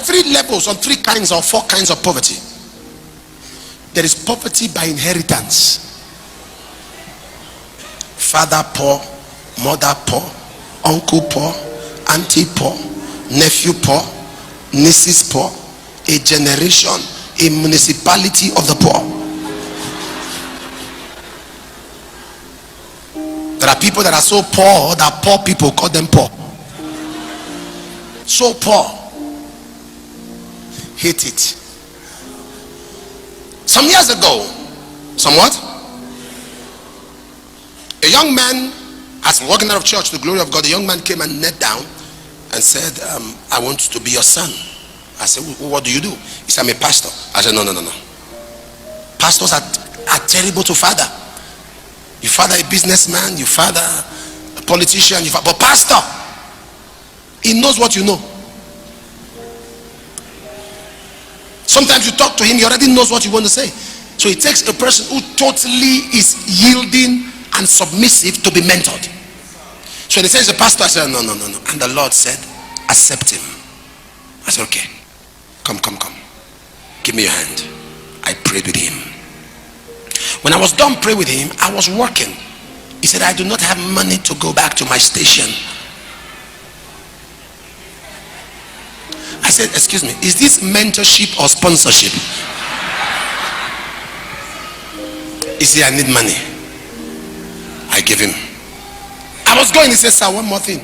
three levels, or three kinds, or four kinds of poverty. There is poverty by inheritance. Father poor, mother poor, uncle poor, auntie poor, nephew poor, nieces poor, a generation, a municipality of the poor. There are people that are so poor that poor people call them poor. So poor. Hate it. Some years ago, somewhat, a young man, as walking out of church to the glory of God, a young man came and knelt down and said, I want to be your son. I said, what do you do? He said, I'm a pastor. I said, no. Pastors are terrible to father. You father a businessman, you father a politician, but pastor, he knows what you know. Sometimes you talk to him, he already knows what you want to say. So it takes a person who totally is yielding and submissive to be mentored. So they say he's a pastor. I said, no. And the Lord said, accept him. I said, okay. Come. Give me your hand. I prayed with him. When I was done praying with him, I was working. He said, I do not have money to go back to my station. I said, excuse me, is this mentorship or sponsorship? He said, I need money. I gave him. I was going. He said, sir, one more thing.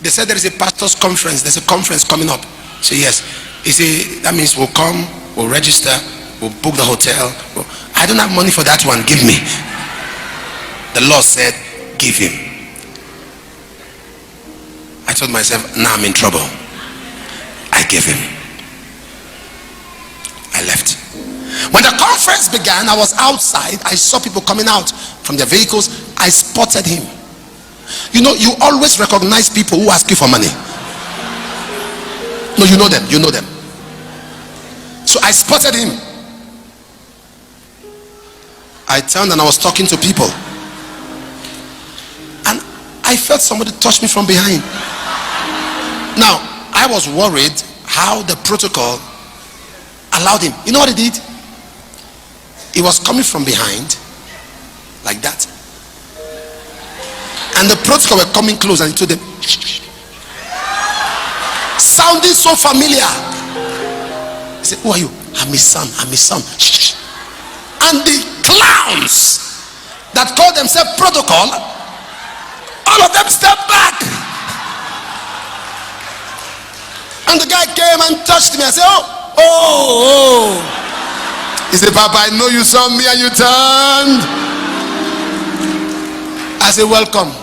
They said there is a pastor's conference. There's a conference coming up. I said, yes. He said, that means we'll come, we'll register, we'll book the hotel. I don't have money for that one. Give me. The Lord said, give him. I told myself, now I'm in trouble. I gave him. I left. When the conference began, I was outside. I saw people coming out from their vehicles. I spotted him. You know, you always recognize people who ask you for money. No, you know them. So I spotted him. I turned and I was talking to people. And I felt somebody touch me from behind. Now, I was worried how the protocol allowed him. You know what he did? He was coming from behind like that, and the protocol were coming close, and he told them, sounding so familiar. He said, who are you? I'm his son. And the clowns that call themselves protocol, all of them stepped back. And the guy came and touched me. I said, oh. He said, Papa, I know you saw me and you turned. I said, welcome.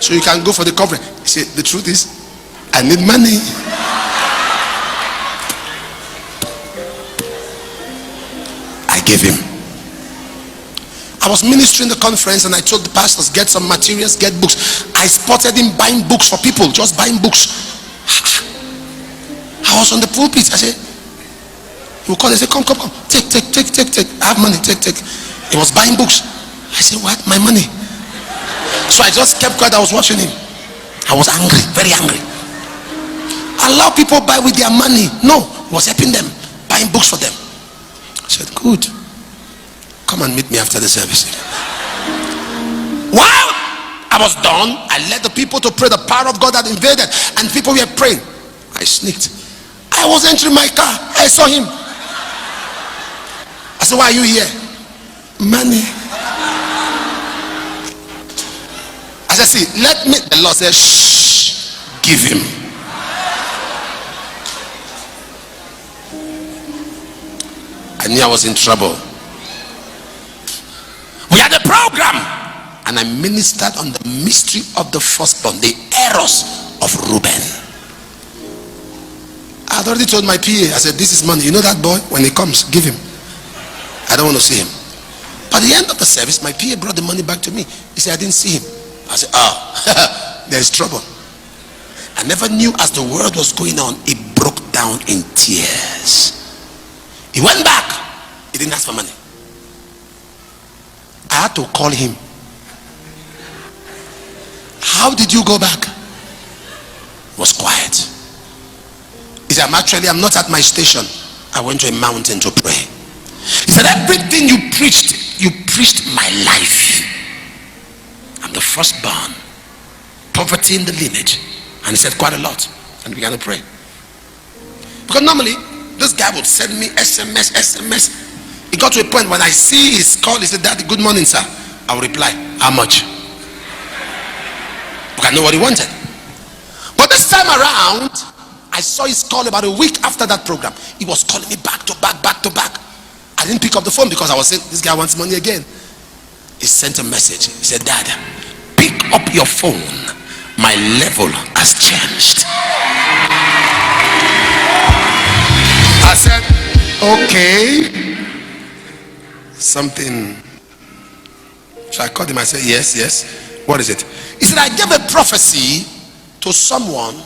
So you can go for the conference. He said, the truth is, I need money. I gave him. I was ministering the conference and I told the pastors, get some materials, get books. I spotted him buying books for people, just buying books. I was on the pulpit. I said, he would call. They say, come, take. I have money, take. He was buying books. I said, what? My money? So I just kept quiet. I was watching him. I was angry, very angry. Allow people buy with their money. No, he was helping them, buying books for them. I said, good. Come and meet me after the service. While I was done, I led the people to pray. The power of God had invaded, and people were praying. I sneaked. I was entering my car. I saw him. I said, why are you here? Money. I said, see, let me. The Lord said, shh, give him. I knew I was in trouble. We had a program, and I ministered on the mystery of the firstborn, the errors of Reuben. I had already told my PA, I said, this is money. You know that boy? When he comes, give him. I don't want to see him. But at the end of the service, my PA brought the money back to me. He said, I didn't see him. I said, there's trouble. I never knew as the word was going on, he broke down in tears. He went back. He didn't ask for money. I had to call him. How did you go back? He was quiet. He said, I'm not at my station. I went to a mountain to pray. He said, everything you preached my life. I'm the firstborn. Poverty in the lineage. And he said quite a lot. And began to pray. Because normally, this guy would send me SMS. It got to a point when I see his call, he said, Daddy, good morning, sir. I will reply, how much? Because I know what he wanted. But this time around, I saw his call about a week after that program. He was calling me back to back. I didn't pick up the phone because I was saying, this guy wants money again. He sent a message. He said, Dad, pick up your phone. My level has changed. I said, okay. Something. So I called him. I said, yes. What is it? He said, I gave a prophecy to someone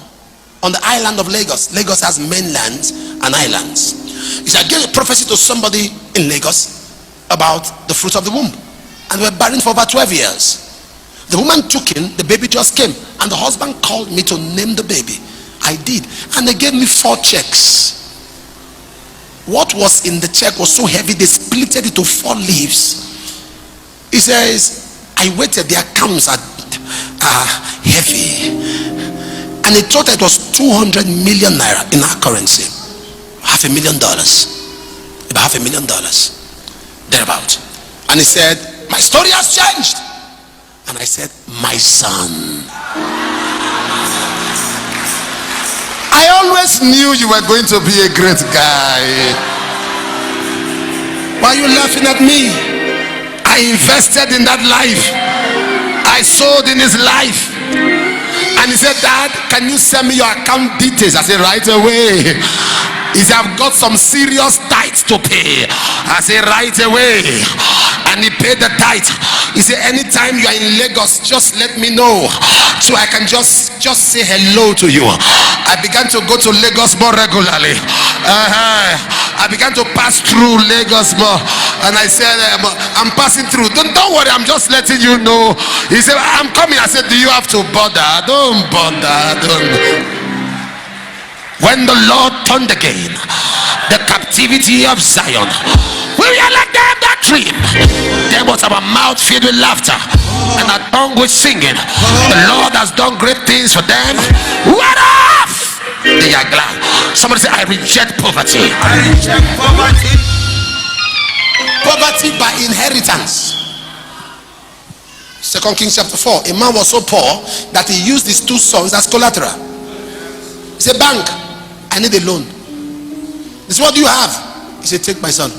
on the island of Lagos. Lagos has mainlands and islands. He said, I gave a prophecy to somebody in Lagos about the fruit of the womb. And we were barren for over 12 years. The woman took in, the baby just came. And the husband called me to name the baby. I did. And they gave me 4 checks. What was in the check was so heavy, they split it into 4 leaves. He says, I waited, the accounts are heavy. And he thought it was 200 million naira in our currency. $500,000. About $500,000. Thereabout. And he said, my story has changed. And I said, my son. I always knew you were going to be a great guy. Why are you laughing at me? I invested in that life. I sold in his life. And he said, Dad, can you send me your account details? I said, right away. He said, I've got some serious tithes to pay. I said, right away. And he paid the tithe. He said, anytime you are in Lagos, just let me know, so I can just say hello to you. I began to go to Lagos more regularly. I began to pass through Lagos more. And I said, I'm passing through. Don't worry, I'm just letting you know. He said, I'm coming. I said, do you have to bother? Don't bother. When the Lord turned again the captivity of Zion, we are like them that dream. There was our mouth filled with laughter and our tongue with singing. The Lord has done great things for them. Whereof they are glad. Somebody say, I reject poverty. I reject poverty. Poverty by inheritance. 2 Kings chapter 4. A man was so poor that he used his 2 sons as collateral. He said, bank, I need a loan. This is what do you have? He said, take my son.